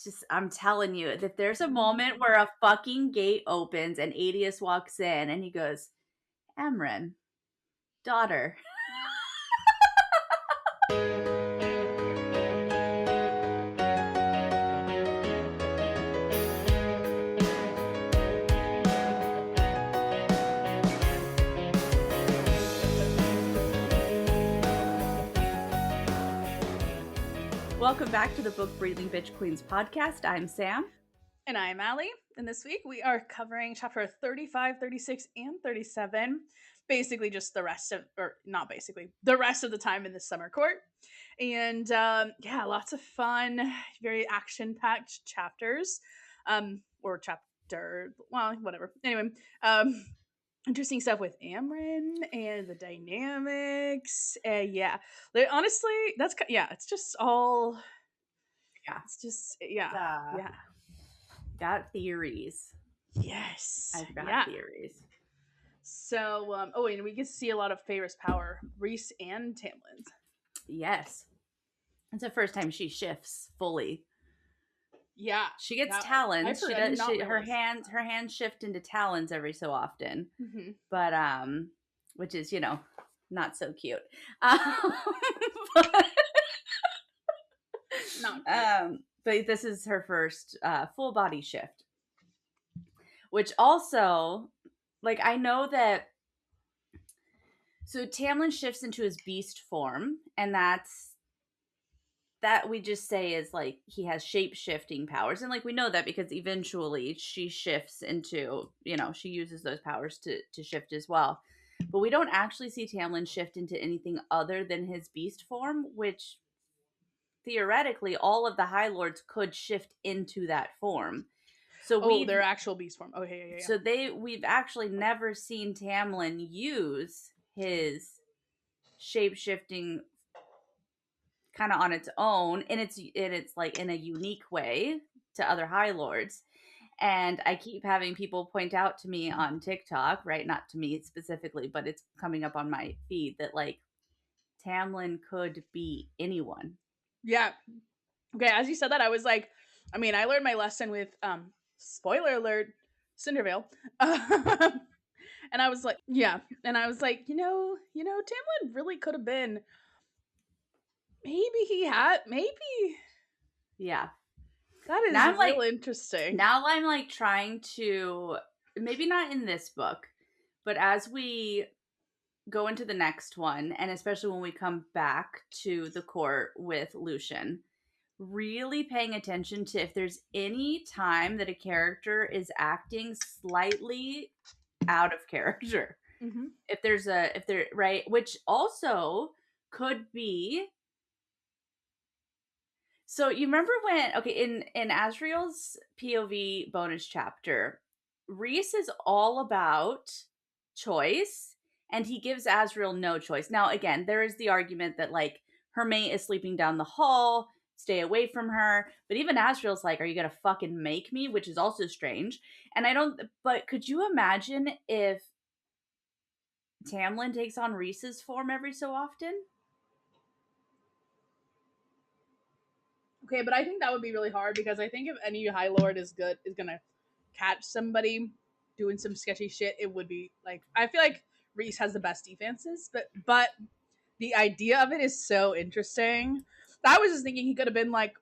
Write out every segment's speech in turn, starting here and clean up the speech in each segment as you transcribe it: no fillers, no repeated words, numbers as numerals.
just, I'm telling you, if there's a moment where a fucking gate opens and Adius walks in and he goes, Amren, daughter. Welcome back to the Book Breathing Bitch Queens podcast. I'm Sam. And I'm Allie. And this week we are covering chapter 35, 36, and 37. Basically just the rest of, or not basically, the rest of the time in the summer court. And yeah, lots of fun, very action-packed chapters. Or chapter, well, whatever. Anyway, interesting stuff with Amren and the dynamics. Yeah, honestly, it's just all. Yeah, it's just yeah. Got theories. Yes, I've got theories. So, and we get to see a lot of Feyre's power, Rhys and Tamlin's. Yes, it's the first time she shifts fully. Yeah, she gets talons. Her hands shift into talons every so often, but which is not so cute. But this is her first full body shift, which also, like, I know that. So Tamlin shifts into his beast form, and that we just say is like he has shape-shifting powers, and like we know that because eventually she shifts into, she uses those powers to shift as well. But we don't actually see Tamlin shift into anything other than his beast form, which theoretically all of the High Lords could shift into that form. So their actual beast form. Oh, yeah. So we've actually never seen Tamlin use his shape-shifting kind of on its own, and it's like in a unique way to other High Lords. And I keep having people point out to me on TikTok, right? Not to me specifically, but it's coming up on my feed that like Tamlin could be anyone. Yeah. Okay, as you said that, I was like, I learned my lesson with spoiler alert, Cindervale. And I was like, Tamlin really could have been. Yeah. That is real interesting. Now I'm like trying to, maybe not in this book, but as we go into the next one, and especially when we come back to the court with Lucian, really paying attention to if there's any time that a character is acting slightly out of character. Mm-hmm. If they're right, which also could be. So you remember when, in Asriel's POV bonus chapter, Rhys is all about choice, and he gives Asriel no choice. Now, again, there is the argument that, like, her mate is sleeping down the hall, stay away from her. But even Asriel's like, are you going to fucking make me? Which is also strange. But could you imagine if Tamlin takes on Rhys's form every so often? Okay, but I think that would be really hard, because I think if any High Lord is gonna catch somebody doing some sketchy shit, it would be like, I feel like Rhys has the best defenses, but the idea of it is so interesting. I was just thinking he could have been like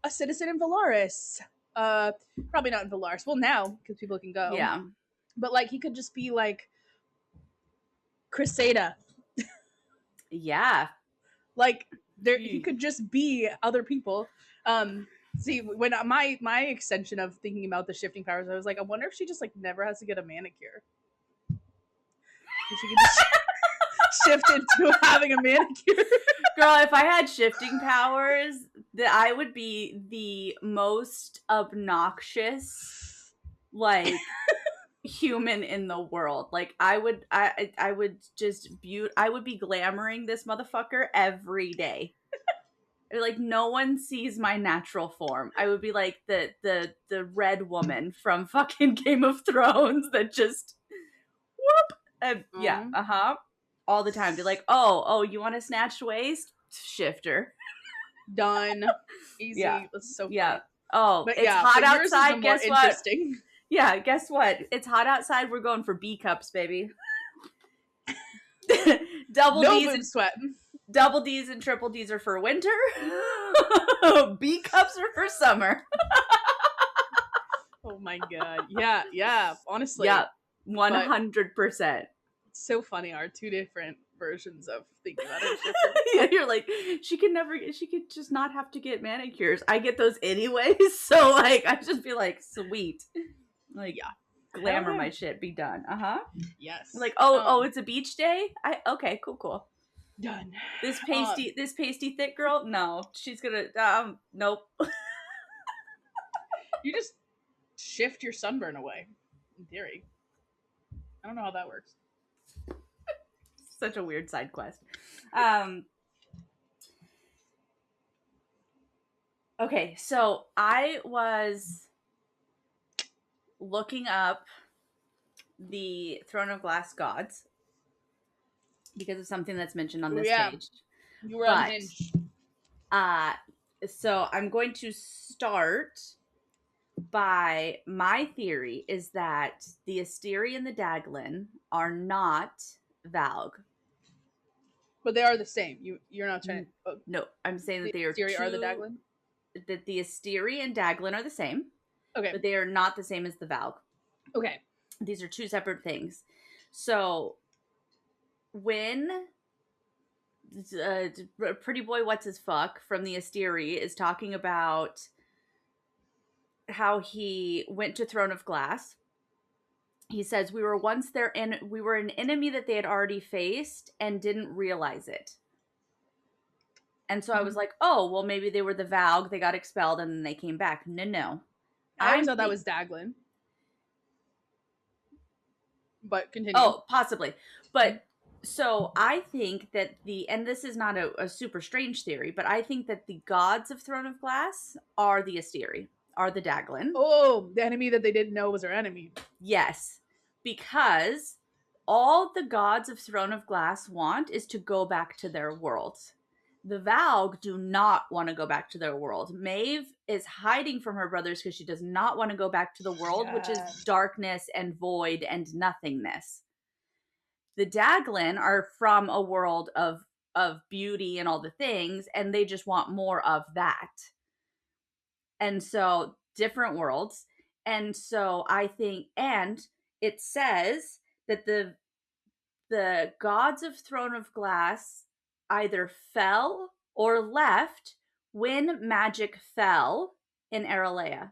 a citizen in Valaris. Probably not in Valaris. Well, now, because people can go. Yeah. But like he could just be like Crisada. Yeah. Like he could just be other people. See, when my extension of thinking about the shifting powers, I was like, I wonder if she just like never has to get a manicure. She can just shift into having a manicure. Girl, if I had shifting powers, that I would be the most obnoxious, like, human in the world. Like, I would be glamoring this motherfucker every day. Like, no one sees my natural form. I would be like the red woman from fucking Game of Thrones that just whoop. Yeah, all the time. Be like, oh, you want a snatched waist? Shifter. Done. Easy. Yeah. That's so funny. Yeah. Oh, But it's yeah, hot but yours is the outside. more Guess what? interesting. Yeah, guess what? It's hot outside. We're going for B cups, baby. Double No D's boob and sweat. double D's and triple D's are for winter. B cups are for summer. Oh my god. Yeah, honestly. Yep, 100%. It's so funny, our two different versions of thinking about it. Yeah, you're like, she could just not have to get manicures. I get those anyways, so like I just be like, sweet. Like, Yeah. glamour Yeah. my shit, be done. Yes. Like, oh, it's a beach day? Okay, cool. Done. This pasty thick girl? No, she's gonna nope. You just shift your sunburn away, in theory. I don't know how that works. Such a weird side quest. Okay, so I was looking up the Throne of Glass gods because of something that's mentioned on this page. You were unhinged. So I'm going to start by my theory is that the Asteri and the Daglin are not Valg. But they are the same. You're not trying to... No, I'm saying that they are Asteri are the Daglin? That the Asteri and Daglin are the same. Okay. But they are not the same as the Valg. Okay. These are two separate things. So when pretty boy what's his fuck from the Asteri is talking about how he went to Throne of Glass, he says we were an enemy that they had already faced and didn't realize it. And so I was like, oh, well, maybe they were the Valg, they got expelled and then they came back. No. I always thought that was Daglin. But continue. Oh, possibly. But so I think that and this is not a super strange theory, but I think that the gods of Throne of Glass are the Asteri, are the Daglin. Oh, the enemy that they didn't know was their enemy. Yes, because all the gods of Throne of Glass want is to go back to their worlds. The Valg do not want to go back to their world. Maeve is hiding from her brothers because she does not want to go back to the world, which is darkness and void and nothingness. The Daglin are from a world of beauty and all the things, and they just want more of that. And so, different worlds. And so, I think, and it says that the gods of Throne of Glass either fell or left when magic fell in Aralea.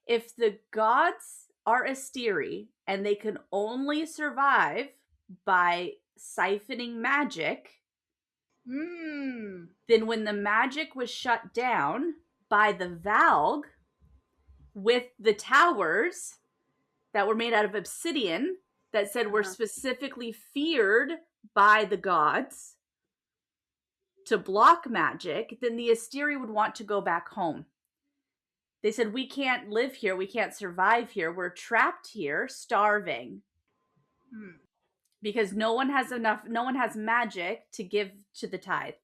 If the gods are Asteri and they can only survive by siphoning magic, then when the magic was shut down by the Valg with the towers that were made out of obsidian that said were specifically feared by the gods to block magic, then the Asteri would want to go back home. They said, we can't live here. We can't survive here. We're trapped here, starving. Because no one has magic to give to the tithe.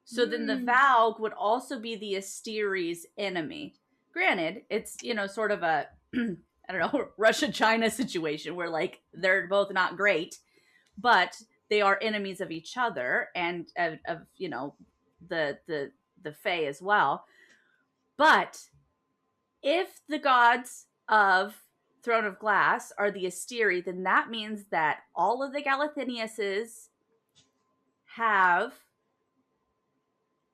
So then the Valg would also be the Asteri's enemy. Granted, it's, sort of a, I don't know, Russia-China situation where, like, they're both not great, but they are enemies of each other and of the Fae as well. But if the gods of Throne of Glass are the Asteri, then that means that all of the Galathiniuses have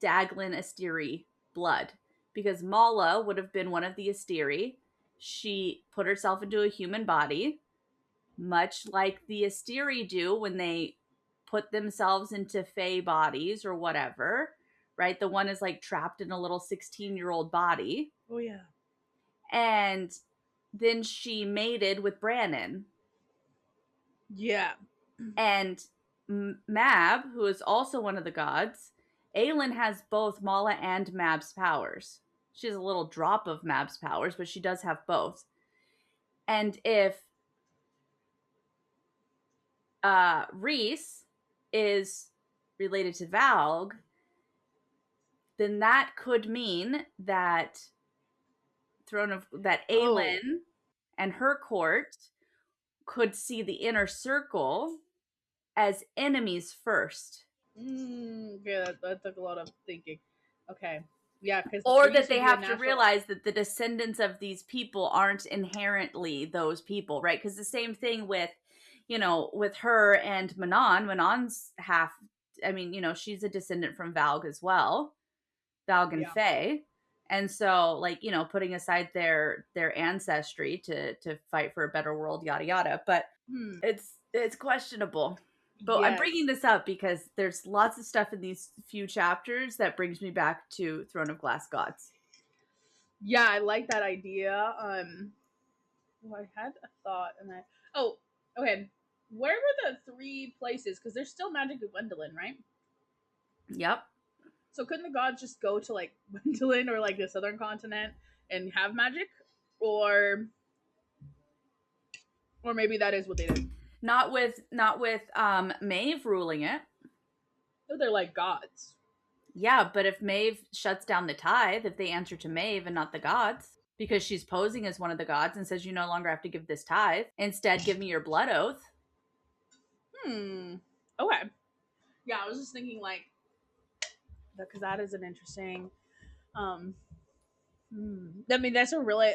Daglin Asteri blood. Because Mala would have been one of the Asteri. She put herself into a human body, much like the Asteri do when they put themselves into Fae bodies or whatever, right? The one is like trapped in a little 16-year-old body. Oh, yeah. And then she mated with Brannon. Yeah. And Mab, who is also one of the gods, Aelin has both Mala and Mab's powers. She has a little drop of Mab's powers, but she does have both. And if Rhys is related to Valg, then that could mean that Oh. Aelin and her court could see the inner circle as enemies first. Yeah, that took a lot of thinking. Okay. Yeah, because the Or threes that would they be a have to natural. realize that the descendants of these people aren't inherently those people, right? Because the same thing with, with her and Manon. Manon's half, she's a descendant from Valg as well, Valg and Yeah. Faye. And so, like, putting aside their ancestry to fight for a better world, yada yada. But it's questionable. But I'm Yes. bringing this up because there's lots of stuff in these few chapters that brings me back to Throne of Glass Gods. Yeah, I like that idea. Well, I had a thought, and okay. Where were the 3 places? Because there's still magic at Gwendolyn, right? Yep. So couldn't the gods just go to like Gwendolyn or like the southern continent and have magic, or maybe that is what they did. Not with Maeve ruling it. So they're like gods. Yeah, but if Maeve shuts down the tithe, if they answer to Maeve and not the gods, because she's posing as one of the gods and says you no longer have to give this tithe, instead give me your blood oath. Okay. Yeah, I was just thinking like, because that is an interesting. I mean, there's a really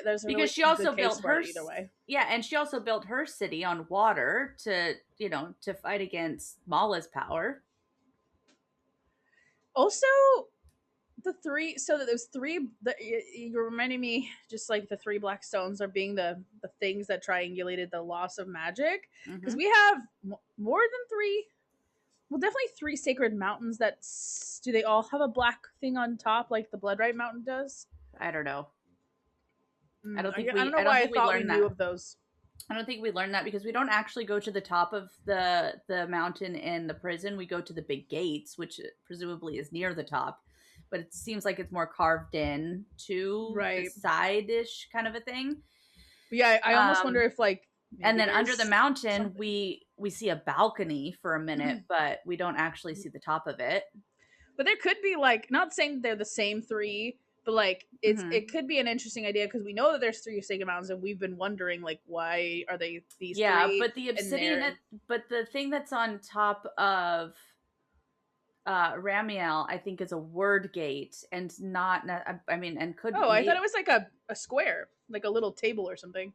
she also good case built for her it either way. Yeah, and she also built her city on water to to fight against Mala's power. Also, the 3. So that those 3. You're reminding me, just like the 3 black stones are being the things that triangulated the loss of magic. Because we have more than 3. Well, definitely 3 sacred mountains. Do they all have a black thing on top, like the Bloodright Mountain does? I don't know. I don't know why I thought we knew of those. I don't think we learned that because we don't actually go to the top of the mountain in the prison. We go to the big gates, which presumably is near the top, but it seems like it's more carved in to the side-ish kind of a thing. But yeah, I almost wonder if like. And then under the mountain, we see a balcony for a minute, but we don't actually see the top of it. But there could be like, not saying they're the same 3, but like it could be an interesting idea because we know that there's 3 sacred mountains, and we've been wondering like why are they these 3? Yeah, but the obsidian, but the thing that's on top of Ramiel, I think, is a word gate and not. I mean, and could. Oh, I thought it was like a square, like a little table or something.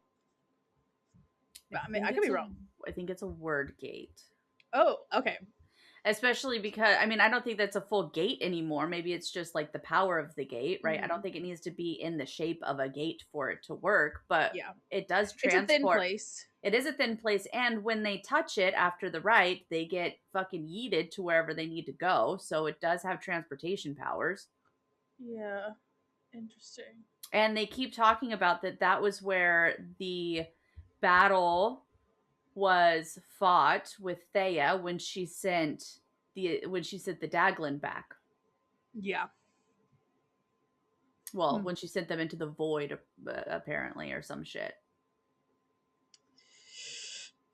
I mean, I could be wrong. I think it's a word gate. Oh, okay. Especially because, I mean, I don't think that's a full gate anymore. Maybe it's just like the power of the gate, right? I don't think it needs to be in the shape of a gate for it to work, but it does transport. It's a thin place. It is a thin place, and when they touch it after the rite, they get fucking yeeted to wherever they need to go, so it does have transportation powers. Yeah. Interesting. And they keep talking about that was where the battle was fought with Thea when she sent the Daglin back. Yeah. Well, when she sent them into the void, apparently, or some shit.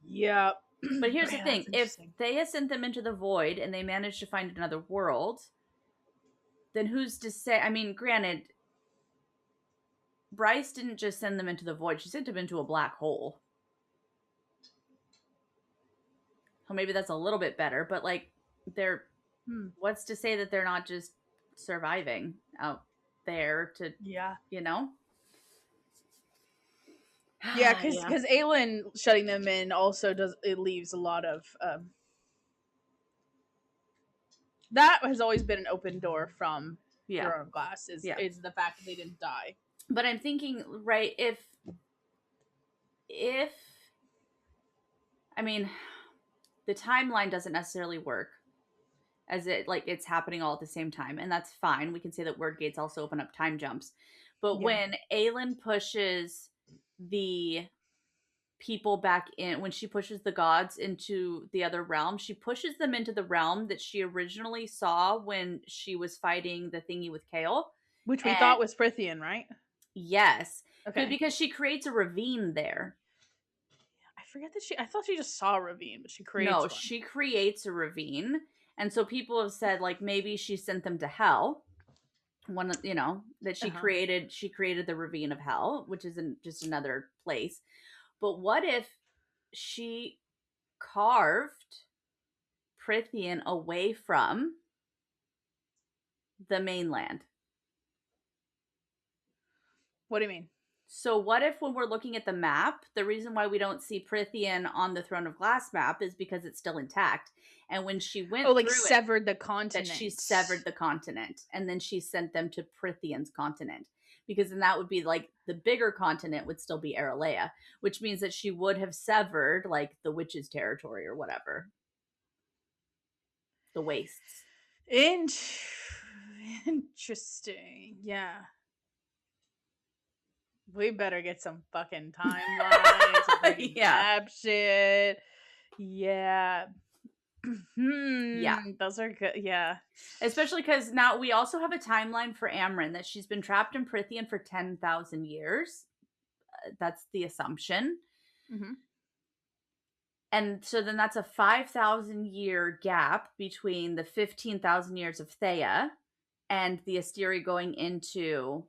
Yeah. But here's the thing: if Thea sent them into the void and they managed to find another world, then who's to say? I mean, granted, Bryce didn't just send them into the void; she sent them into a black hole. Well, maybe that's a little bit better, but like, they're what's to say that they're not just surviving out there to Yeah, because Aelin shutting them in also leaves a lot of that has always been an open door from Throne of Glass is the fact that they didn't die. But I'm thinking, right, if I mean, the timeline doesn't necessarily work as it's happening all at the same time, and that's fine. We can say that word gates also open up time jumps. But when Aelin pushes the people back in, when she pushes the gods into the other realm, she pushes them into the realm that she originally saw when she was fighting the thingy with Kale. Which we thought was Prithian, right? Yes. Okay. Because she creates a ravine there. I forget that I thought she just saw a ravine, but she creates one. She creates a ravine. And so people have said, like, maybe she sent them to hell. that she created the ravine of hell, which is just another place. But what if she carved Prithian away from the mainland? What do you mean? So what if when we're looking at the map, the reason why we don't see Prithian on the Throne of Glass map is because it's still intact. And when she went like through severed the continent. that she severed the continent, and then she sent them to Prithian's continent. Because then that would be like the bigger continent would still be Aralea, which means that she would have severed like the witch's territory or whatever. The wastes. Interesting. Yeah. We better get some fucking timelines. Yeah. Map shit. Yeah. Yeah. Those are good. Yeah. Especially because now we also have a timeline for Amryn that she's been trapped in Prithian for 10,000 years. That's the assumption. Mm-hmm. And so then that's a 5,000 year gap between the 15,000 years of Thea and the Asteri going into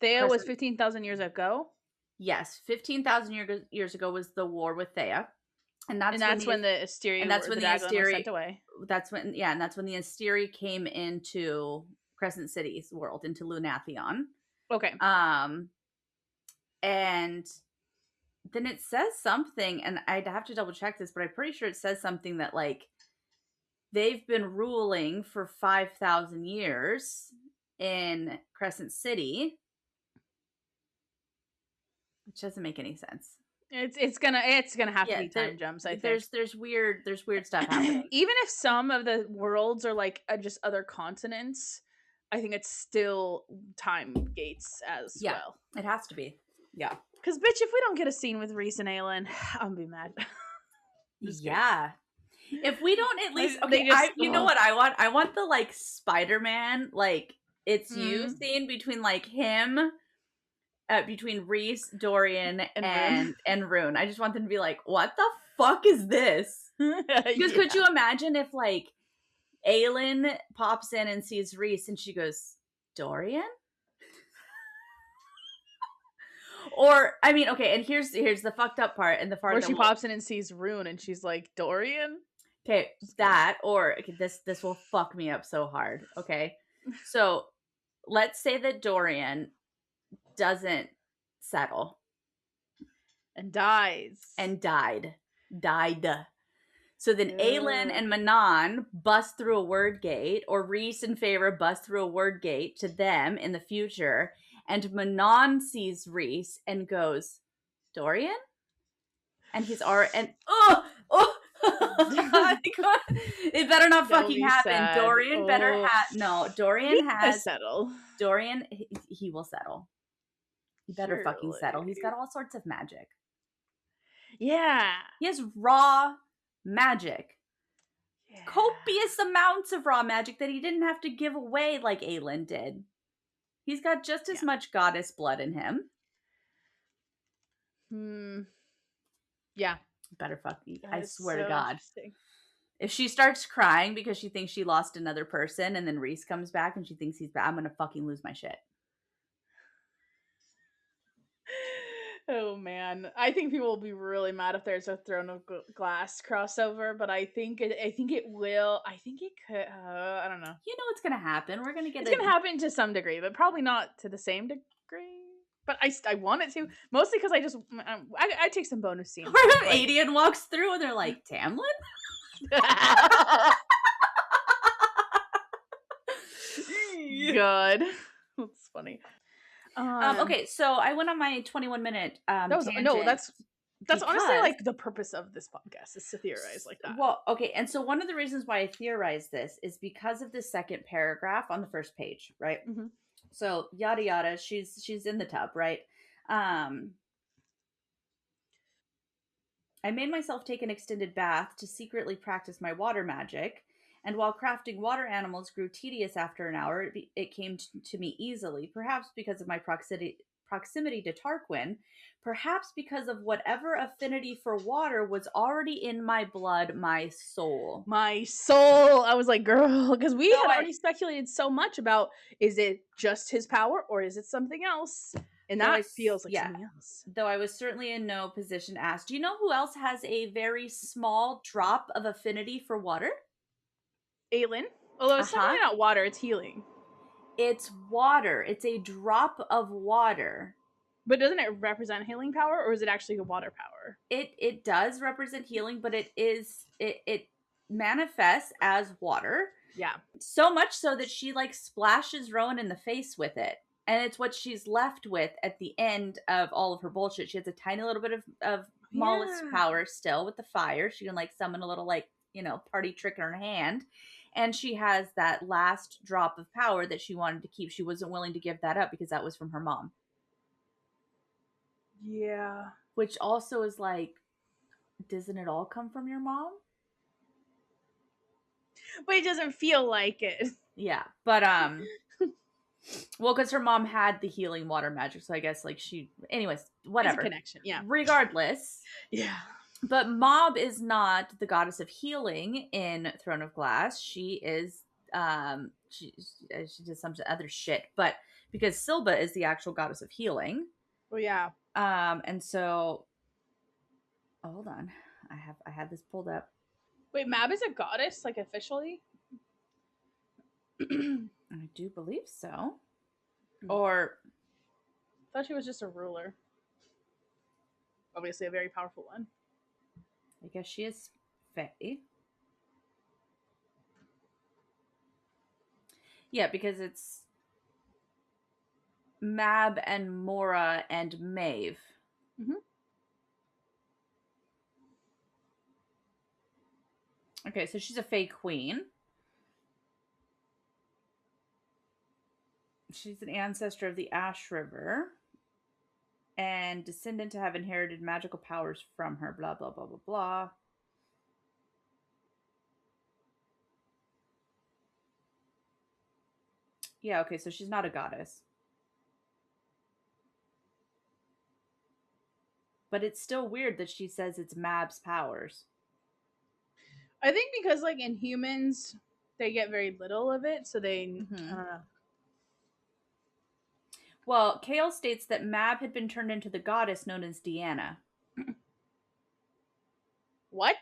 Thea was 15,000 years ago? Yes, 15,000 years ago was the war with Thea. And that's when the Asteri were sent away. That's when the Asteri came into Crescent City's world, into Lunathion. Okay. And then it says something, and I'd have to double check this, but I'm pretty sure it says something that like they've been ruling for 5,000 years in Crescent City, which doesn't make any sense. It's gonna have to be time jumps. I think there's weird stuff happening. Even if some of the worlds are like just other continents, I think it's still time gates as well. It has to be. Yeah. Because bitch, if we don't get a scene with Rhys and Aelin, I'm gonna be mad. Yeah. If we don't at least you know what I want? I want the like Spider-Man, like it's you scene between like him. Between Rhys, Dorian, and Rune. I just want them to be like, what the fuck is this? Because could you imagine if like Aelin pops in and sees Rhys and she goes, Dorian? Or, I mean, okay, and here's the fucked up part, and the part where she pops in and sees Rune and she's like, Dorian? Okay, this will fuck me up so hard, okay? So, let's say that Dorian doesn't settle and died. So then Aelin and Manon bust through a word gate, or Rhys and Feyre bust through a word gate to them in the future, and Manon sees Rhys and goes, Dorian? And he's it better not fucking happen. Sad. Dorian better Dorian has settle. Dorian, he will settle. He better fucking settle. He's got all sorts of magic. Yeah. He has raw magic. Yeah. Copious amounts of raw magic that he didn't have to give away like Aelin did. He's got just as much goddess blood in him. Yeah. Better fucking. I swear to God. If she starts crying because she thinks she lost another person and then Rhys comes back and she thinks he's bad, I'm going to fucking lose my shit. Oh man, I think people will be really mad if there's a Throne of Glass crossover, but I think it will. I think it could. I don't know. You know what's gonna happen? We're gonna get. It's gonna happen to some degree, but probably not to the same degree. But I want it to, mostly because I take some bonus scenes. Or if Adian walks through and they're like, Tamlin? God, that's funny. Okay, so I went on my 21-minute that's honestly like the purpose of this podcast, is to theorize like that. Well, okay, and so one of the reasons why I theorize this is because of the second paragraph on the first page, right? Mm-hmm. So yada yada, she's in the tub, right? I made myself take an extended bath to secretly practice my water magic. And while crafting water animals grew tedious after an hour, it came to me easily, perhaps because of my proximity proximity to Tarquin, perhaps because of whatever affinity for water was already in my blood, my soul. My soul. I was like, girl, because we No, had already speculated so much about, is it just his power or is it something else? And that feels like something else. Though I was certainly in no position to ask. Do you know who else has a very small drop of affinity for water? Aelin. Although it's definitely not water, it's healing. It's water. It's a drop of water. But doesn't it represent healing power, or is it actually a water power? It does represent healing, but it manifests as water. Yeah. So much so that she like splashes Rowan in the face with it. And it's what she's left with at the end of all of her bullshit. She has a tiny little bit of Mollusk power still with the fire. She can like summon a little like, party trick in her hand. And she has that last drop of power that she wanted to keep. She wasn't willing to give that up because that was from her mom. Yeah. Which also is like, doesn't it all come from your mom? But it doesn't feel like it. Yeah. But, well, because her mom had the healing water magic. So I guess like anyways, whatever. It's a connection. Yeah. Regardless. Yeah. But Maeve is not the goddess of healing in Throne of Glass. She is, she does some other shit. But because Silba is the actual goddess of healing. Well, yeah. And so, hold on. I had this pulled up. Wait, Maeve is a goddess, like officially? I do believe so. Or I thought she was just a ruler. Obviously a very powerful one. I guess she is fae. Yeah, because it's Mab and Mora and Maeve. Mm-hmm. Okay, so she's a fae queen. She's an ancestor of the Ash River and descendant to have inherited magical powers from her, blah, blah, blah, blah, blah. Yeah, okay, so she's not a goddess. But it's still weird that she says it's Mab's powers. I think because, like, in humans, they get very little of it, so they, I don't know. Well, Kale states that Maeve had been turned into the goddess known as Deanna. What?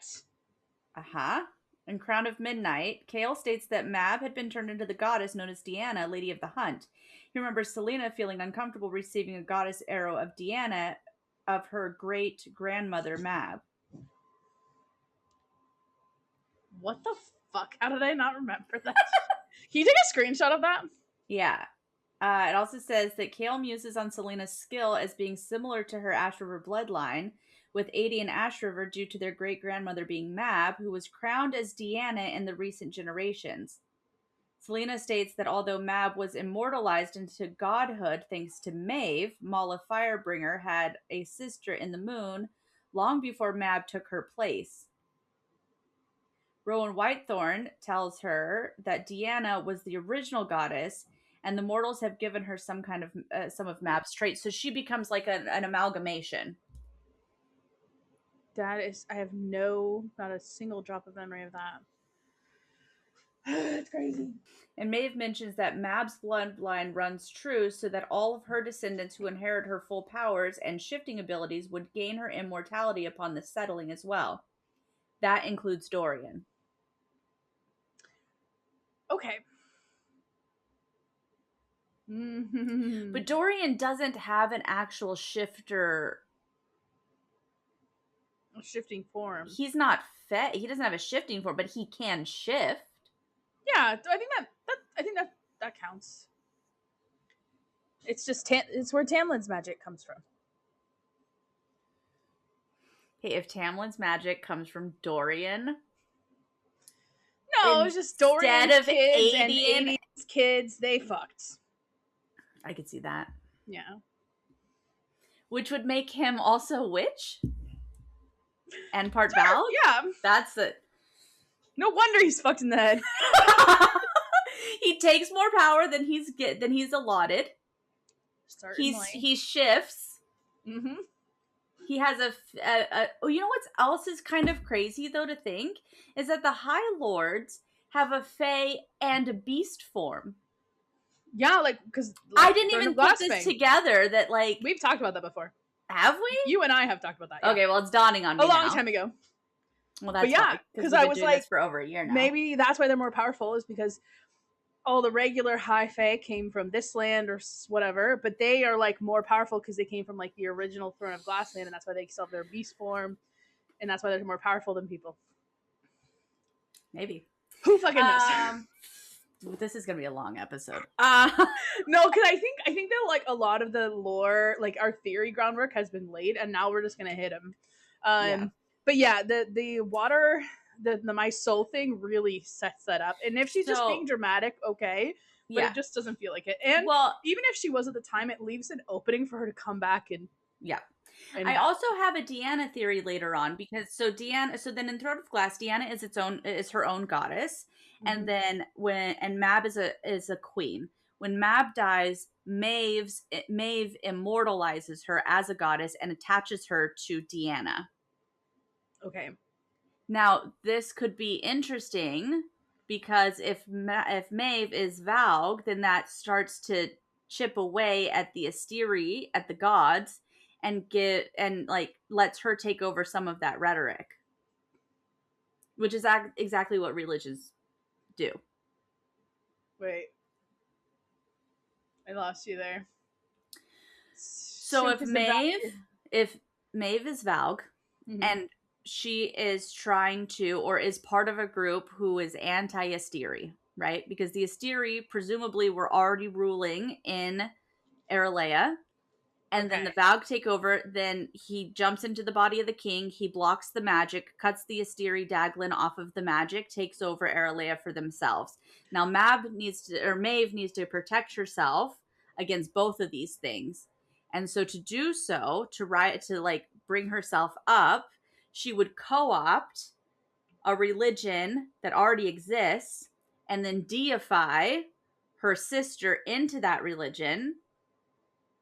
In Crown of Midnight, Kale states that Maeve had been turned into the goddess known as Deanna, Lady of the Hunt. He remembers Selena feeling uncomfortable receiving a goddess arrow of Deanna of her great-grandmother, Maeve. What the fuck? How did I not remember that? Can you take a screenshot of that? Yeah. It also says that Kale muses on Selena's skill as being similar to her Ash River bloodline, with Adi and Ash River due to their great-grandmother being Maeve, who was crowned as Deanna in the recent generations. Selena states that although Maeve was immortalized into godhood thanks to Maeve, Mala Firebringer had a sister in the moon long before Maeve took her place. Rowan Whitethorn tells her that Deanna was the original goddess, and the mortals have given her some of Maeve's traits, so she becomes like an amalgamation. That is, I have not a single drop of memory of that. It's crazy. And Maeve mentions that Mab's bloodline runs true so that all of her descendants who inherit her full powers and shifting abilities would gain her immortality upon the settling as well. That includes Dorian. Okay. But Dorian doesn't have an actual shifting form. He's not fed. He doesn't have a shifting form, but he can shift. Yeah, I think that counts. It's just it's where Tamlin's magic comes from. Hey, if Tamlin's magic comes from Dorian, no, it's just Dorian instead of kids and Adi's kids, they fucked. I could see that. Yeah. Which would make him also a witch? And part Valg? Yeah. That's it. No wonder he's fucked in the head. He takes more power than he's allotted. Certainly. he shifts. Mm-hmm. He has oh, you know what else is kind of crazy though to think is that the High Lords have a Fae and a beast form. Yeah, like because I didn't Throne even of put Glass this thing. together. That like We've talked about that before. have we? You and I have talked about that. Yeah. Okay, well it's dawning on me A long now. time ago. Well, But that's yeah, why because because we've I been was doing like, this for over a year now. maybe that's why they're more powerful, is because all the regular high fae came from this land or whatever, but they are like more powerful because they came from like the original Throne of Glass land, and that's why they still have their beast form, and that's why they're more powerful than people. Maybe. Who fucking knows? This is gonna be a long episode. No, because I think that like a lot of the lore, like our theory groundwork has been laid, and now we're just gonna hit them. Yeah. But yeah, the water, the my soul thing really sets that up. And if she's just being dramatic, okay, but it just doesn't feel like it. And well, even if she was at the time, it leaves an opening for her to come back and I also have a Deanna theory later on because so then in Throne of Glass, Deanna is her own goddess, and then Maeve is a queen. When Maeve dies, Maeve immortalizes her as a goddess and attaches her to Deanna. Okay. Now this could be interesting because if Maeve is Valg, then that starts to chip away at the Asteri, at the gods, and lets her take over some of that rhetoric, which is exactly what religions do. Wait, I lost you there. So if Maeve is Valg, and she is trying to, or is part of a group who is anti-Asteri, right? Because the Asteri presumably were already ruling in Aralea, and then the Valg take over. Then he jumps into the body of the king. He blocks the magic, cuts the Asteri Daglin off of the magic, takes over Aralea for themselves. Now Maeve needs to protect herself against both of these things, and so to do so, to bring herself up, she would co-opt a religion that already exists and then deify her sister into that religion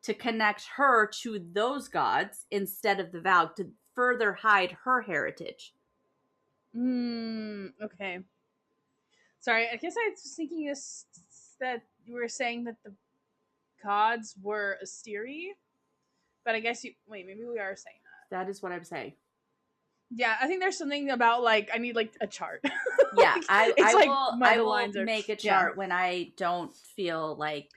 to connect her to those gods instead of the Valg, to further hide her heritage. Okay. Sorry, I guess I was thinking that you were saying that the gods were Asteri, but I guess maybe we are saying that. That is what I'm saying. Yeah, I think there's something about like I need like a chart. Yeah, I will make a chart when I don't feel like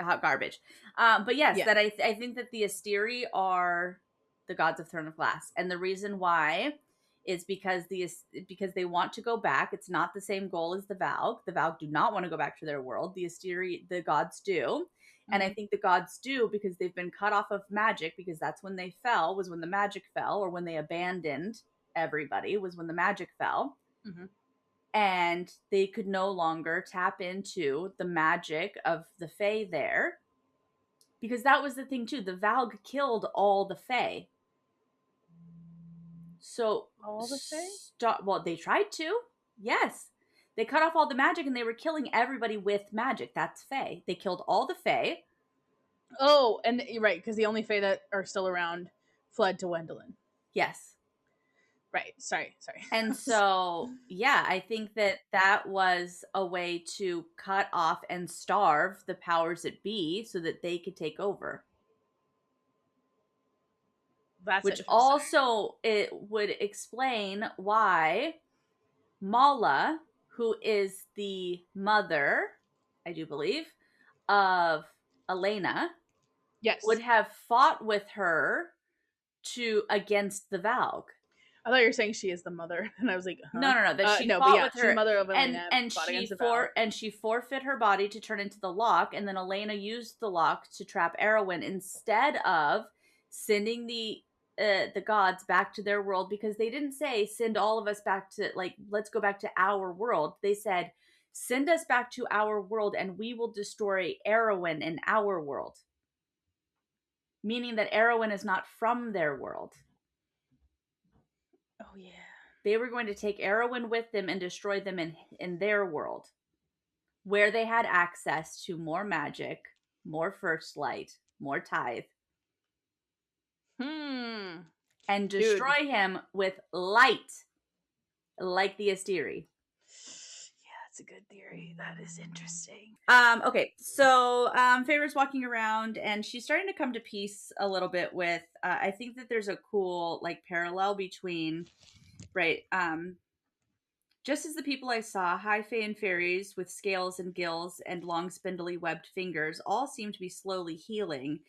hot garbage. But yes, that I think that the Asteri are the gods of Throne of Glass, and the reason why is because they want to go back. It's not the same goal as the Valg. The Valg do not want to go back to their world. The Asteri, the gods do. And I think the gods do because they've been cut off of magic, because that's when they fell, was when the magic fell, or when they abandoned everybody, was when the magic fell. And they could no longer tap into the magic of the Fae there. Because that was the thing too. The Valg killed all the Fae. So all the Fae? Well, they tried to. Yes. They cut off all the magic and they were killing everybody with magic. That's Fae. They killed all the Fae. Oh, and right, because the only Fae that are still around fled to Wendelin. Yes. Right. Sorry. And so, yeah, I think that was a way to cut off and starve the powers that be so that they could take over. Which also it would explain why Mala, who is the mother, I do believe, of Elena, would have fought with her against the Valg. I thought you were saying she is the mother, and I was like, huh? No. That she fought with her. She's the mother of Elena, and she forfeit her body to turn into the lock, and then Elena used the lock to trap Arwen instead of sending the gods back to their world, because they didn't say send all of us back to, like, let's go back to our world. They said send us back to our world and we will destroy Arwen in our world, meaning that Arwen is not from their world. Oh yeah. They were going to take Arwen with them and destroy them in their world, where they had access to more magic more first light, more tithe, and Dude. destroy him with light, like the Asteri. Yeah, that's a good theory. That is interesting. Okay, so Feyre's walking around and she's starting to come to peace a little bit with I think that there's a cool like parallel between right just as the people I saw, high fae and fairies with scales and gills and long spindly webbed fingers, all seemed to be slowly healing.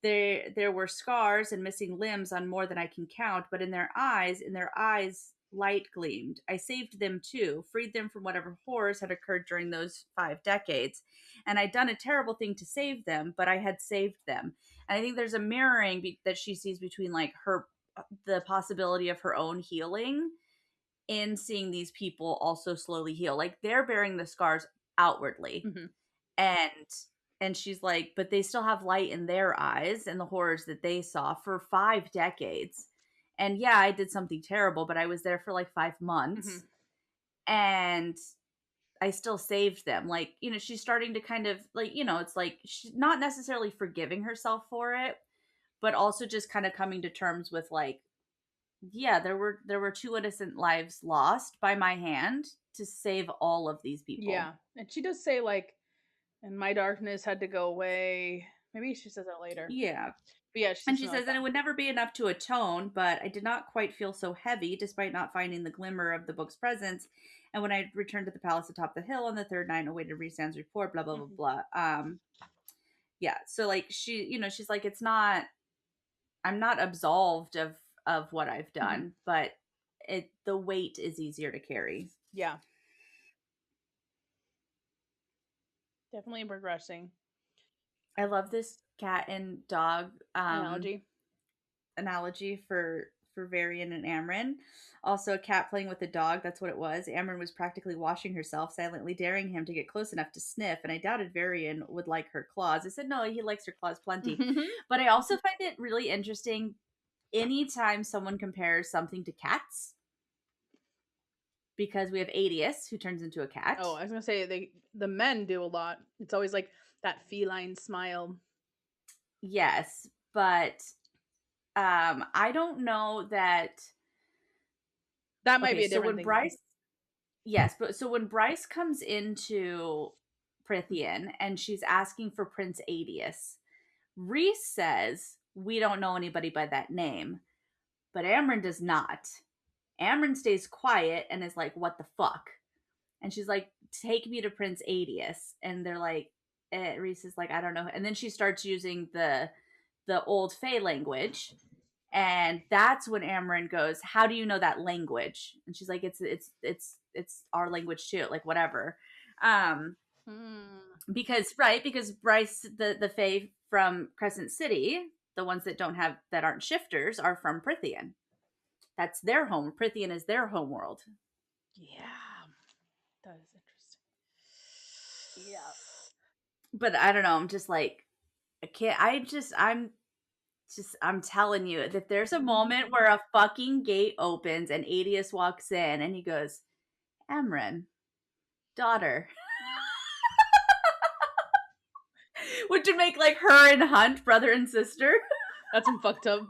There were scars and missing limbs on more than I can count, but in their eyes, light gleamed. I saved them too, freed them from whatever horrors had occurred during those 5 decades. And I'd done a terrible thing to save them, but I had saved them. And I think there's a mirroring that she sees between like the possibility of her own healing in seeing these people also slowly heal. Like they're bearing the scars outwardly. Mm-hmm. And she's like, but they still have light in their eyes and the horrors that they saw for 5 decades. And yeah, I did something terrible, but I was there for like 5 months. Mm-hmm. And I still saved them. Like, you know, she's starting to kind of like, you know, it's like she's not necessarily forgiving herself for it, but also just kind of coming to terms with like, yeah, there were 2 innocent lives lost by my hand to save all of these people. Yeah. And she does say like, and my darkness had to go away. Maybe she says that later. Yeah. But yeah, And she says, and it would never be enough to atone, but I did not quite feel so heavy, despite not finding the glimmer of the book's presence. And when I returned to the palace atop the hill on the third night, awaited Rhysand's report, blah, blah, blah, blah. Yeah. So like she, you know, she's like, I'm not absolved of what I've done, but the weight is easier to carry. Yeah. Definitely progressing. I love this cat and dog analogy for Varian and Amren. Also, a cat playing with a dog, that's what it was. Amren was practically washing herself, silently daring him to get close enough to sniff, and I doubted Varian would like her claws. I said, no, he likes her claws plenty. But I also find it really interesting anytime someone compares something to cats, because we have Adius, who turns into a cat. Oh, I was going to say, the men do a lot. It's always like that feline smile. Yes, but I don't know that might be a different thing. Bryce, yes, but so when Bryce comes into Prythian and she's asking for Prince Adius, Rhys says, we don't know anybody by that name, but Amren does not. Amren stays quiet and is like, what the fuck? And she's like, take me to Prince Adius. And they're like, Rhys is like, I don't know. And then she starts using the old Fae language. And that's when Amren goes, how do you know that language? And she's like, it's our language too, like whatever. Because Bryce, the Fae from Crescent City, the ones that aren't shifters, are from Prythian. That's their home. Prythian is their home world. Yeah. That is interesting. Yeah. But I don't know, I'm just like, I'm telling you that there's a moment where a fucking gate opens and Adius walks in and he goes, Amren, daughter. Which would make like her and Hunt brother and sister. That's some fucked up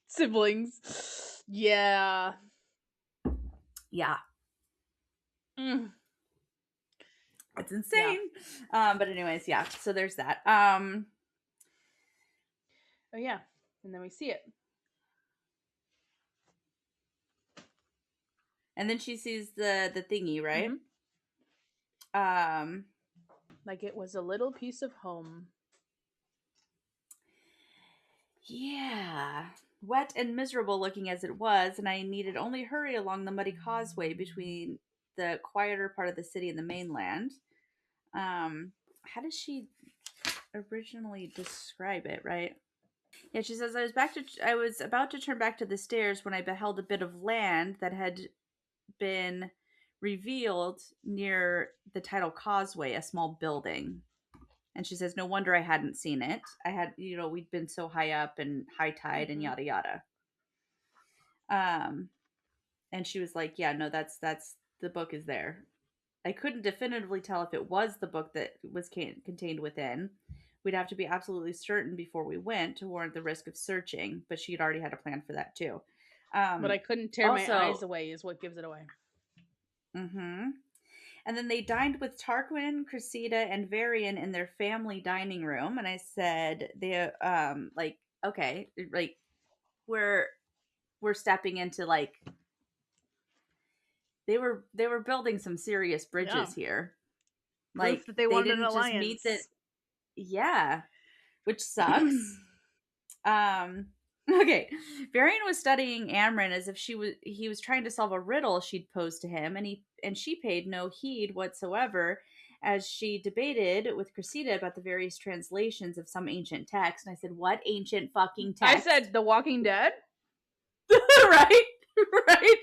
siblings. Yeah. Yeah. Mm. It's insane. Yeah. But anyways, yeah. So there's that. Oh yeah. And then we see it. And then she sees the thingy, right? Like it was a little piece of home. Yeah. Wet and miserable looking as it was, and I needed only hurry along the muddy causeway between the quieter part of the city and the mainland. How does she originally describe it, right? Yeah, she says, I was about to turn back to the stairs when I beheld a bit of land that had been revealed near the tidal causeway, a small building. And she says, no wonder I hadn't seen it. I had, we'd been so high up and high tide and yada yada. And she was like, yeah, no, that's the book is there. I couldn't definitively tell if it was the book that was contained within, We'd have to be absolutely certain before we went to warrant the risk of searching, but she'd already had a plan for that too. But I couldn't tear my Also, eyes away is what gives it away. mm-hmm. And then they dined with Tarquin, Cressida, and Varian in their family dining room. And I said, they like, okay, like we're stepping into like they were building some serious bridges here. Proof Like that they wanted an didn't just meet the alliance. yeah, which sucks. Okay. Varian was studying Amryn as if he was trying to solve a riddle she'd posed to him, and she paid no heed whatsoever as she debated with Cressida about the various translations of some ancient text. And I said, "What ancient fucking text?" I said The Walking Dead. Right? Right?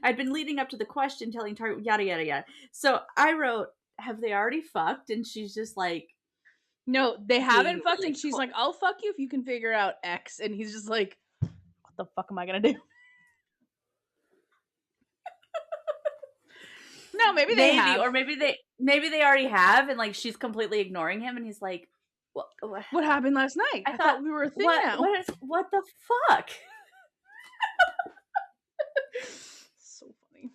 I'd been leading up to the question telling Target yada yada yada. So I wrote, "Have they already fucked?" And she's just like, No, they haven't fucked, really and she's cool. like, "I'll fuck you if you can figure out X," and he's just like, "What the fuck am I gonna do?" No, maybe they have. Or maybe they already have, and like she's completely ignoring him, and he's like, What happened last night? I thought we were a thing now. What the fuck?" So funny.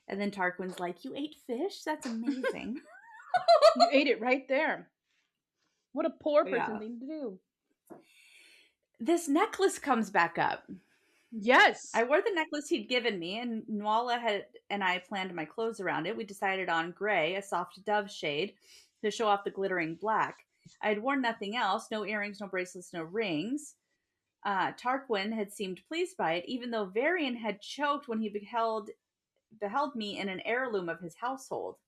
And then Tarquin's like, "You ate fish? That's amazing." You ate it right there. What a poor person Yeah. thing to do. This necklace comes back up. Yes. I wore the necklace he'd given me, and Nuala and I planned my clothes around it. We decided on gray, a soft dove shade, to show off the glittering black. I had worn nothing else, no earrings, no bracelets, no rings. Tarquin had seemed pleased by it, even though Varian had choked when he beheld me in an heirloom of his household.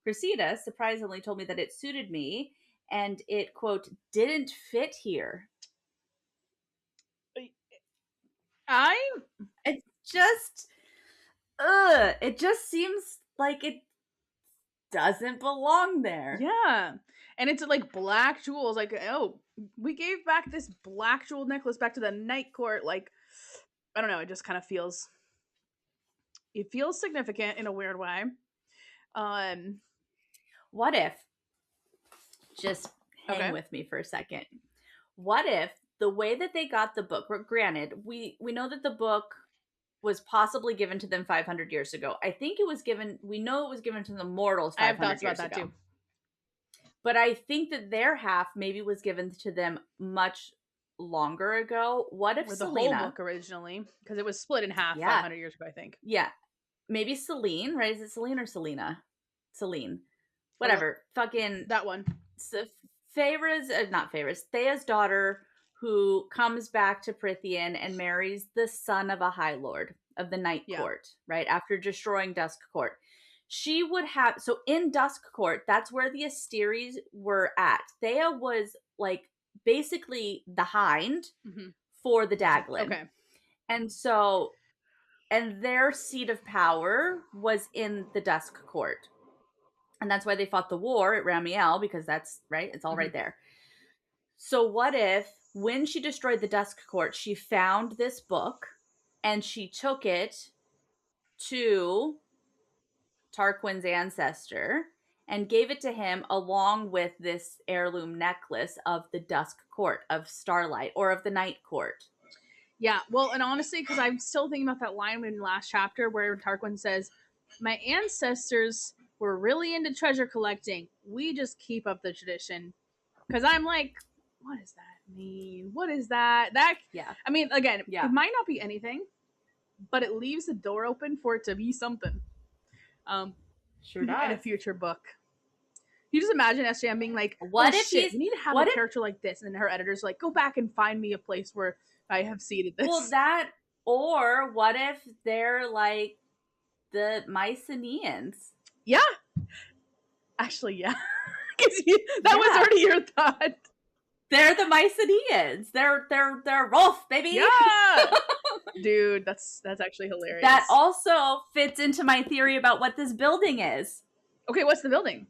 Cressida surprisingly told me that it suited me, and it, quote, didn't fit here. It just, it just seems like it doesn't belong there. Yeah. And it's like black jewels. Like, oh, we gave back this black jewel necklace back to the night court. Like, I don't know. It just kind of feels, it feels significant in a weird way. What if, just hang with me for a second. What if the way that they got the book, granted, we know that the book was possibly given to them 500 years ago. I think it was given, we know it was given to the mortals 500 years ago. I have thoughts about that too. But I think that their half maybe was given to them much longer ago. What if the whole book originally? Because it was split in half 500 years ago, I think. Yeah. Maybe Celine, right? Is it Celine or Selena? Celine. Whatever. Fucking... that one. So Thea's daughter, who comes back to Prythian and marries the son of a High Lord of the Night Court, right? After destroying Dusk Court. She would have... So in Dusk Court, that's where the Asteris were at. Thea was, like, basically the hind for the Daglin. Okay. And so... And their seat of power was in the Dusk Court. And that's why they fought the war at Ramiel, because that's, right? It's all right there. So what if, when she destroyed the Dusk Court, she found this book, and she took it to Tarquin's ancestor, and gave it to him along with this heirloom necklace of the Dusk Court, of Starlight, or of the Night Court? Yeah, well, and honestly, because I'm still thinking about that line in the last chapter where Tarquin says, "My ancestors were really into treasure collecting. We just keep up the tradition." Because I'm like, what does that mean? What is that? I mean, again, it might not be anything, but it leaves the door open for it to be something. Sure does. In a future book. You just imagine SJM being like, what if shit, we need to have a character like this, and then her editor's like, go back and find me a place where I have seeded this. Well, that, or what if they're like the Mycenaeans? Yeah. Actually, yeah. That was already your thought. They're the Mycenaeans. They're Rolf, baby. Yeah. Dude, that's actually hilarious. That also fits into my theory about what this building is. Okay, what's the building?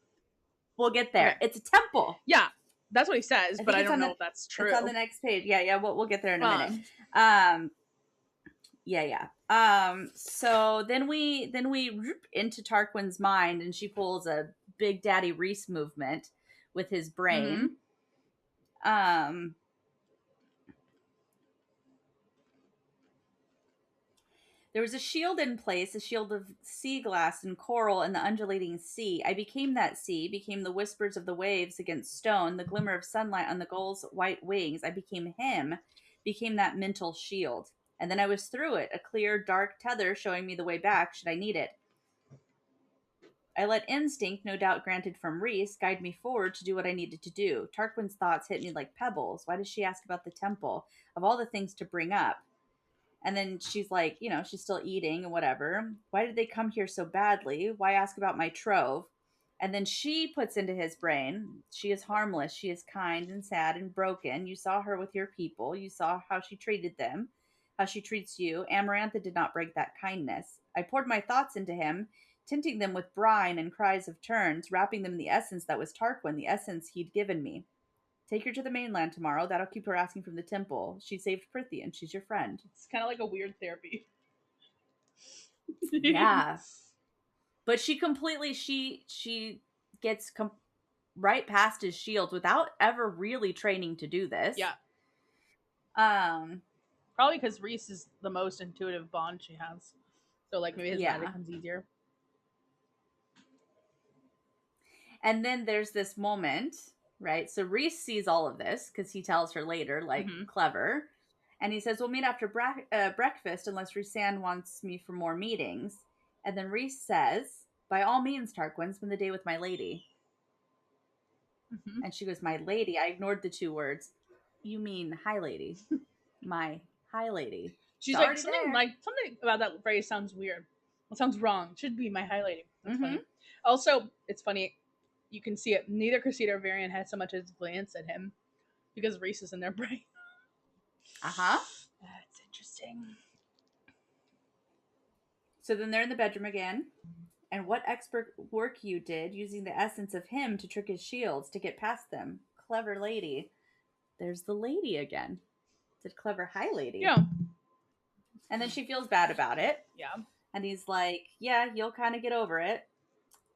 We'll get there. Okay. It's a temple. Yeah. That's what he says, but I don't know if that's true. It's on the next page. Yeah, we'll get there in a minute. So then we into Tarquin's mind, and she pulls a Big Daddy Reese movement, with his brain. There was a shield in place, a shield of sea glass and coral and the undulating sea. I became that sea, became the whispers of the waves against stone, the glimmer of sunlight on the gull's white wings. I became him, became that mental shield. And then I was through it, a clear, dark tether showing me the way back should I need it. I let instinct, no doubt granted from Reese, guide me forward to do what I needed to do. Tarquin's thoughts hit me like pebbles. Why does she ask about the temple? Of all the things to bring up. And then she's like, you know, she's still eating and whatever. Why did they come here so badly? Why ask about my trove? And then she puts into his brain, she is harmless. She is kind and sad and broken. You saw her with your people. You saw how she treated them, how she treats you. Amarantha did not break that kindness. I poured my thoughts into him, tinting them with brine and cries of turns, wrapping them in the essence that was Tarquin, the essence he'd given me. Take her to the mainland tomorrow. That'll keep her asking from the temple. She saved Prithian. She's your friend. It's kind of like a weird therapy. Yeah. But she completely, she gets right past his shield without ever really training to do this. Yeah. Probably because Reese is the most intuitive bond she has. So, like, maybe his magic comes easier. And then there's this moment, right? So Reese sees all of this because he tells her later, like, clever. And he says, we'll meet after breakfast unless Rhysand wants me for more meetings. And then Reese says, by all means, Tarquin, spend the day with my lady. And she goes, my lady? I ignored the two words. You mean high lady. My high lady. She's like, something about that phrase sounds weird. It sounds wrong. It should be my high lady. That's funny. Also, it's funny. You can see it. Neither Cressida or Varian had so much as glance at him because Reese is in their brain. That's interesting. So then they're in the bedroom again. And what expert work you did using the essence of him to trick his shields to get past them. Clever lady. There's the lady again. It's a clever high lady. Yeah. And then she feels bad about it. Yeah. And he's like, yeah, you'll kind of get over it.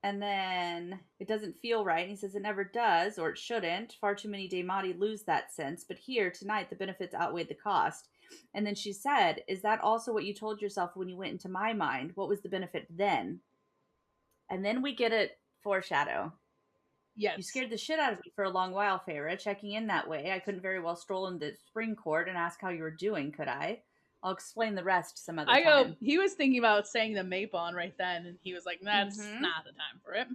And then it doesn't feel right. And he says it never does, or it shouldn't. Far too many Daemati lose that sense. But here, tonight, the benefits outweighed the cost. And then she said, is that also what you told yourself when you went into my mind? What was the benefit then? And then we get a foreshadow. Yes. You scared the shit out of me for a long while, Feyre. Checking in that way. I couldn't very well stroll into the spring court and ask how you were doing, could I? I'll explain the rest some other time. He was thinking about saying the Maepon right then, and he was like, that's not the time for it.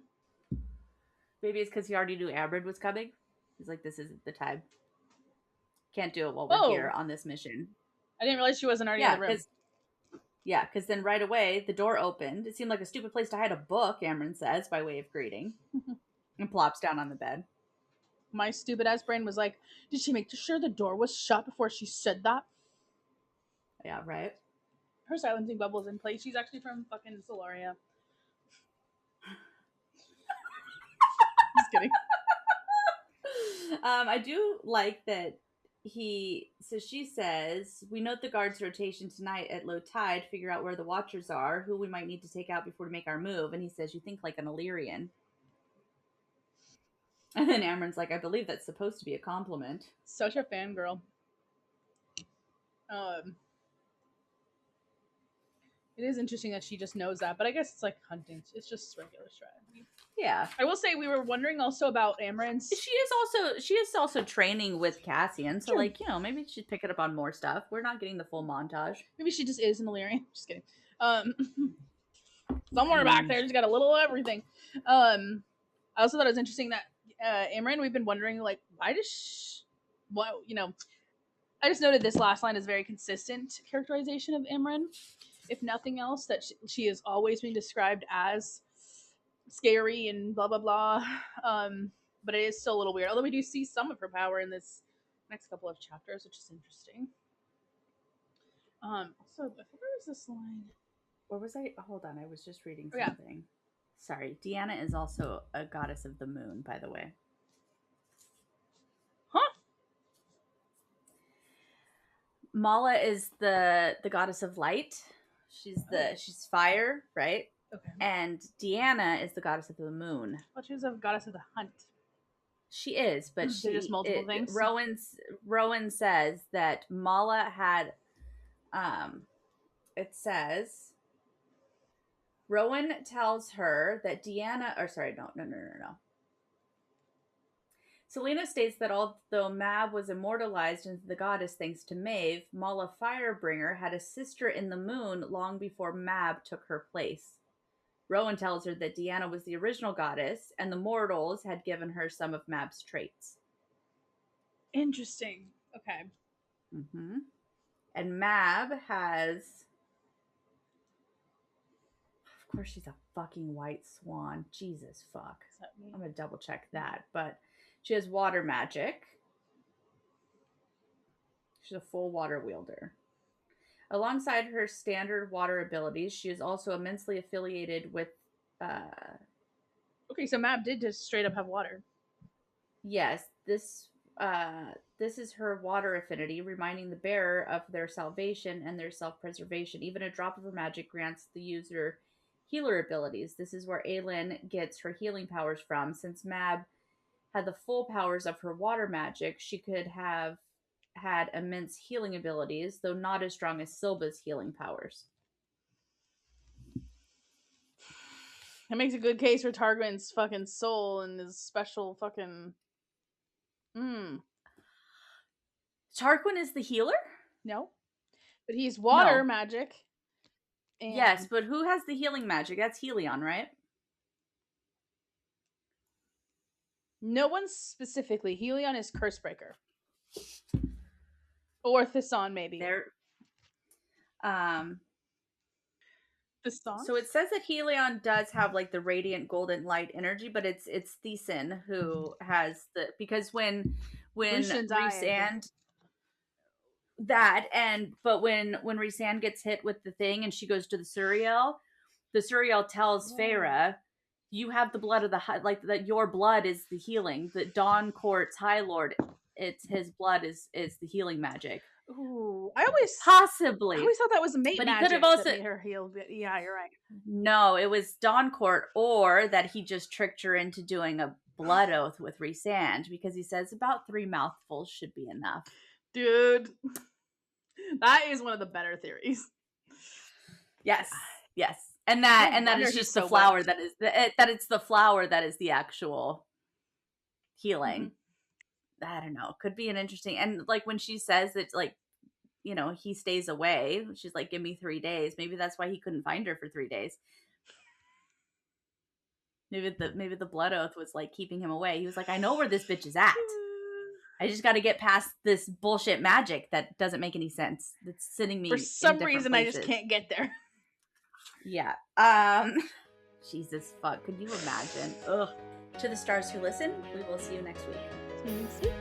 Maybe it's because he already knew Abrid was coming. He's like, this isn't the time. Can't do it while we're here on this mission. I didn't realize she wasn't already in the room. Yeah, because then right away, the door opened. It seemed like a stupid place to hide a book, Amren says, by way of greeting. And plops down on the bed. My stupid-ass brain was like, did she make sure the door was shut before she said that? Yeah, right. Her silencing bubble's in place. She's actually from fucking Solaria. Just kidding. I do like that she says, we note the guards' rotation tonight at low tide, figure out where the watchers are, who we might need to take out before to make our move. And he says, you think like an Illyrian. And then Amren's like, I believe that's supposed to be a compliment. Such a fangirl. It is interesting that she just knows that, but I guess it's like hunting. It's just regular strategy. Yeah. I will say we were wondering also about Amren's. She is also training with Cassian, so like, you know, maybe she's picking up on more stuff. We're not getting the full montage. Maybe she just is an Illyrian. Just kidding. Somewhere back there, she's got a little of everything. I also thought it was interesting that Amren, we've been wondering, like, why does I just noted this last line is very consistent characterization of Amren. If nothing else, that she is always being described as scary and blah, blah, blah. But it is still a little weird. Although we do see some of her power in this next couple of chapters, which is interesting. Also, I think there was this line. Where was I? Hold on, I was just reading something. Yeah. Sorry, Deanna is also a goddess of the moon, by the way. Huh? Mala is the goddess of light. She's fire, right? Okay. And Deanna is the goddess of the moon. Well, she was a goddess of the hunt. She is, but They're just multiple things. Rowan says that Mala had it says Rowan tells her that Deanna, or sorry, no. Selena states that although Maeve was immortalized into the goddess thanks to Maeve, Mala Firebringer had a sister in the moon long before Maeve took her place. Rowan tells her that Deanna was the original goddess, and the mortals had given her some of Maeve's traits. Interesting. Okay. Mm-hmm. And Maeve has... Of course she's a fucking white swan. Jesus fuck. I'm going to double check that. But she has water magic. She's a full water wielder. Alongside her standard water abilities, she is also immensely affiliated with... Okay, so Maeve did just straight up have water. Yes, this is her water affinity, reminding the bearer of their salvation and their self-preservation. Even a drop of her magic grants the user healer abilities. This is where Aelin gets her healing powers from. Since Maeve had the full powers of her water magic, she could have had immense healing abilities, though not as strong as Silba's healing powers. That makes a good case for Tarquin's fucking soul and his special fucking... Tarquin is the healer? No. But he's water magic. And... Yes, but who has the healing magic? That's Helion, right? No one specifically. Helion is Cursebreaker. Or Thyson, maybe. Thyson? So it says that Helion does have like the radiant golden light energy, but it's Thyson who has the... Because when Rhysand... But when Rhysand gets hit with the thing and she goes to the Suriel tells Feyre, you have the blood of the like that. Your blood is the healing. The Dawn Court's High Lord, it's his blood is the healing magic. Ooh, I always thought that was mate but magic. He could have also that made her heal. Yeah, you're right. No, it was Dawn Court, or that he just tricked her into doing a blood oath with Rhysand, because he says about 3 mouthfuls should be enough. Dude, that is one of the better theories. Yes, and that is just the flower that is that it's the flower that is the actual healing. Mm-hmm. I don't know. Could be an interesting... And like when she says that, like, you know, he stays away, she's like, give me 3 days. Maybe that's why he couldn't find her for 3 days. Maybe the blood oath was like keeping him away. He was like, I know where this bitch is at. I just got to get past this bullshit magic that doesn't make any sense. That's sending me for some reason places. I just can't get there. Yeah. Jesus fuck. Could you imagine? Ugh. To the stars who listen, we will see you next week. See you next week.